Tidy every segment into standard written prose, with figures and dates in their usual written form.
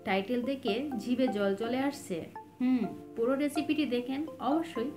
Title দেখে জিভে জল চলে আসছে। পুরো রেসিপিটি দেখেন অবশ্যই।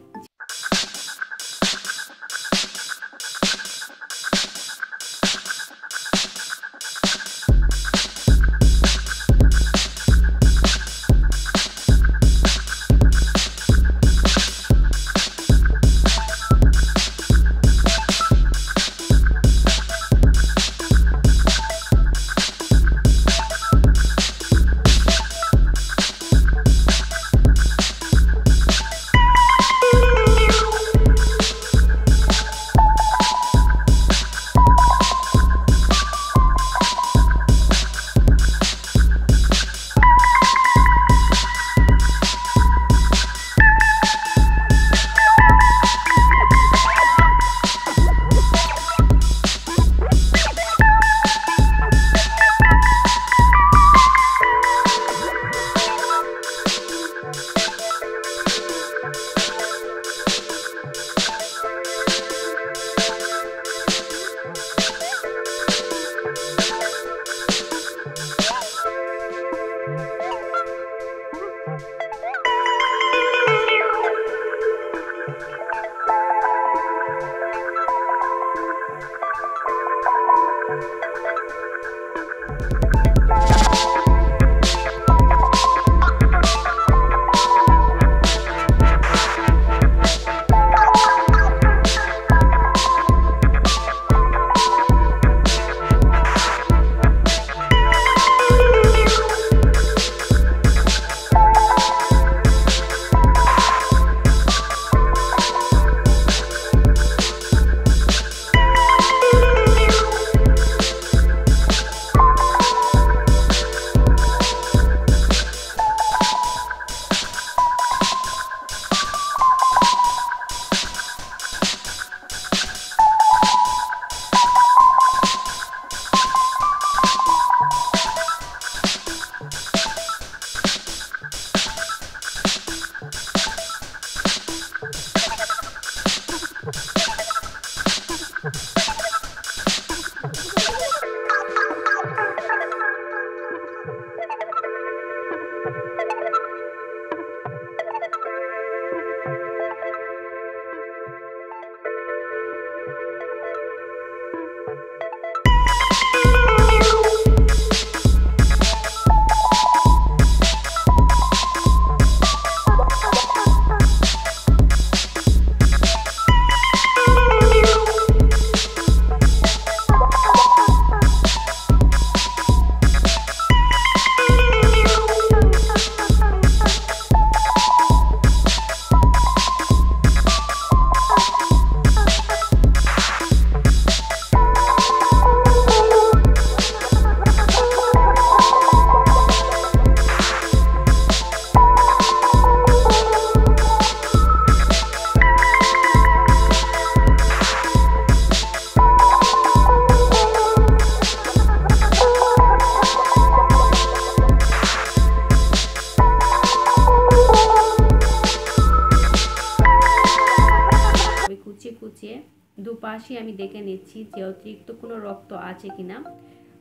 কুচিয়ে দুপাশে আমি দেখে নিচ্ছি যে অতিরিক্ত কোনো রক্ত আছে কিনা।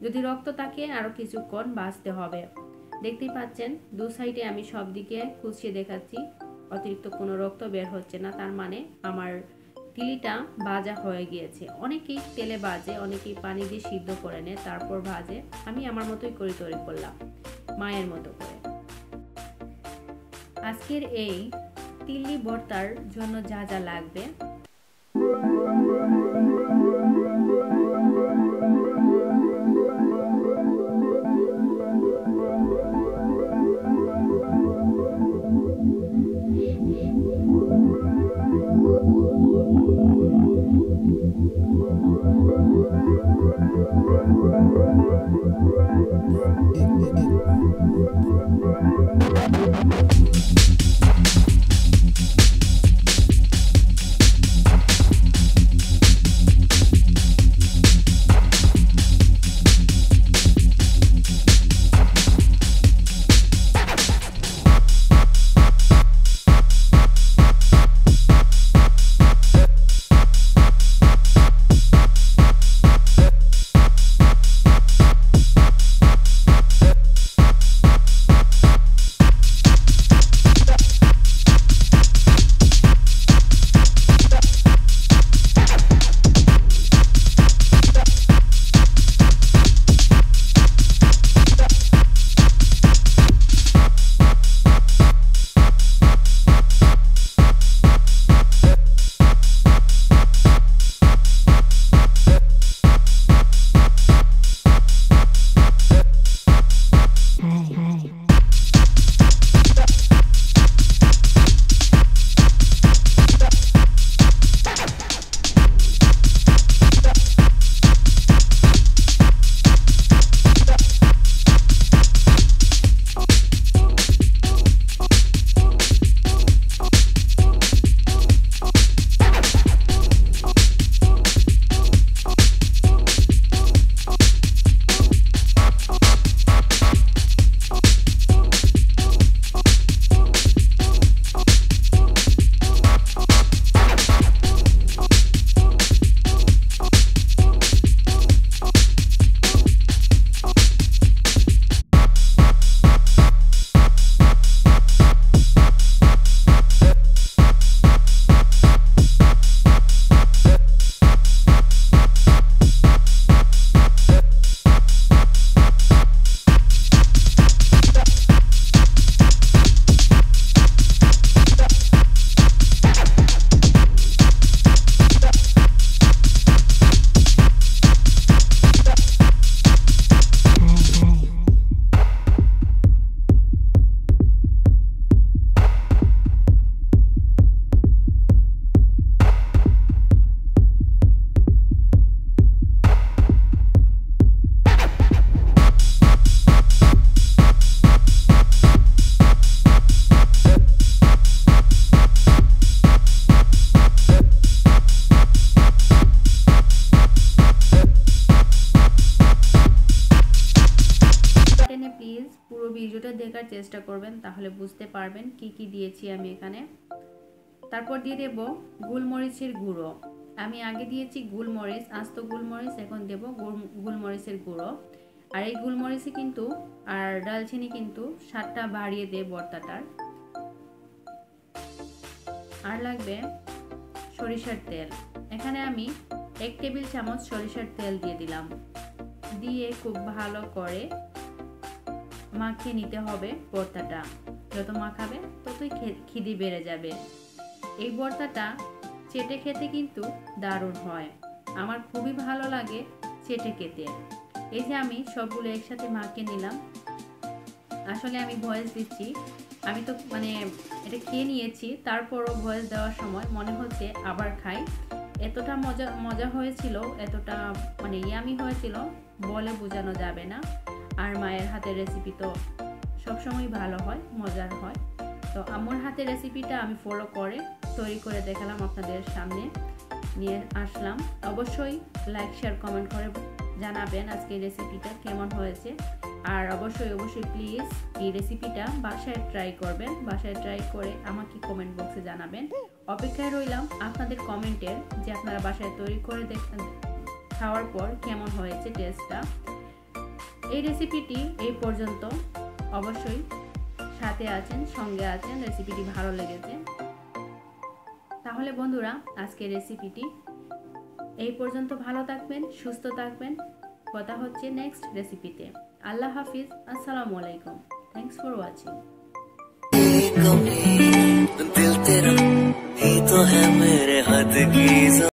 যদি রক্ত থাকে আরো কিছুক্ষণ ভাজতে হবে। দেখতেই পাচ্ছেন দু সাইডে আমি সব দিকে কুচিয়ে দেখাচ্ছি, অতিরিক্ত কোনো রক্ত বের হচ্ছে না, তার মানে আমার তিলিটা ভাজা হয়ে গিয়েছে। অনেকেই তেলে ভাজে, অনেকেই পানি দিয়ে সিদ্ধ করে নেয় তারপর ভাজে। আমি আমার মতোই করে তৈরি করলাম, মায়ের মতো করে। আজকের এই তিল্লি ভর্তার জন্য যা যা লাগবে, দেখার চেষ্টা করবেন, তাহলে বুঝতে পারবেন কি কি দিয়েছি আমি এখানে। তারপর দিয়ে দেব গোলমরিচের গুঁড়ো। আমি আগে দিয়েছি গোলমরিচ, আস্ত গোলমরিচ, এখন দেব গোলমরিচের গুঁড়ো। আর এই গোলমরিচে কিন্তু আর ডালচিনি কিন্তু স্বাদটা বাড়িয়ে দেয় ভর্তাটার। আর লাগবে সরিষার তেল। এখানে আমি 1 টেবিল চামচ সরিষার তেল দিয়ে দিলাম। দিয়ে খুব ভালো করে মাখিয়ে নিতে হবে ভর্তাটা। যত মাখাবে ততই খিদে বেড়ে যাবে। এই ভর্তাটা চেটে খেতে কিন্তু দারুণ হয়, আমার খুবই ভালো লাগে চেটে খেতে। এই যে আমি সবগুলো একসাথে মাখিয়ে নিলাম। আসলে আমি ভয়েস দিচ্ছি, আমি তো মানে এটা খেয়ে নিয়েছি, তারপরও ভয়েস দেওয়ার সময় মনে হচ্ছে আবার খাই। এতটা মজা হয়েছিল, এতটা মানে ইয়ামি হয়েছিল, বলে বোঝানো যাবে না। আর মায়ের হাতের রেসিপি তো সবসময় ভালো হয়, মজার হয়। তো আম্মুর হাতের রেসিপিটা আমি ফলো করে তৈরি করে দেখালাম, আপনাদের সামনে নিয়ে আসলাম। অবশ্যই লাইক শেয়ার কমেন্ট করে জানাবেন আজকে রেসিপিটা কেমন হয়েছে। আর অবশ্যই প্লিজ এই রেসিপিটা বাসায় ট্রাই করবেন। বাসায় ট্রাই করে আমাকে কমেন্ট বক্সে জানাবেন। অপেক্ষায় রইলাম আপনাদের কমেন্টের, যে আপনারা বাসায় তৈরি করে খাওয়ার পর কেমন হয়েছে টেস্টটা। এই রেসিপিটি এই পর্যন্ত, অবশ্যই সাথে আছেন, সঙ্গে আছেন, রেসিপিটি ভালো লেগেছে। তাহলে বন্ধুরা আজকের রেসিপিটি এই পর্যন্ত। ভালো থাকবেন, সুস্থ থাকবেন। কথা হচ্ছে নেক্সট রেসিপিতে। আল্লাহ হাফিজ, আসসালামু আলাইকুম। Thanks for watching. दिल तेरा ही तो है मेरे हद की।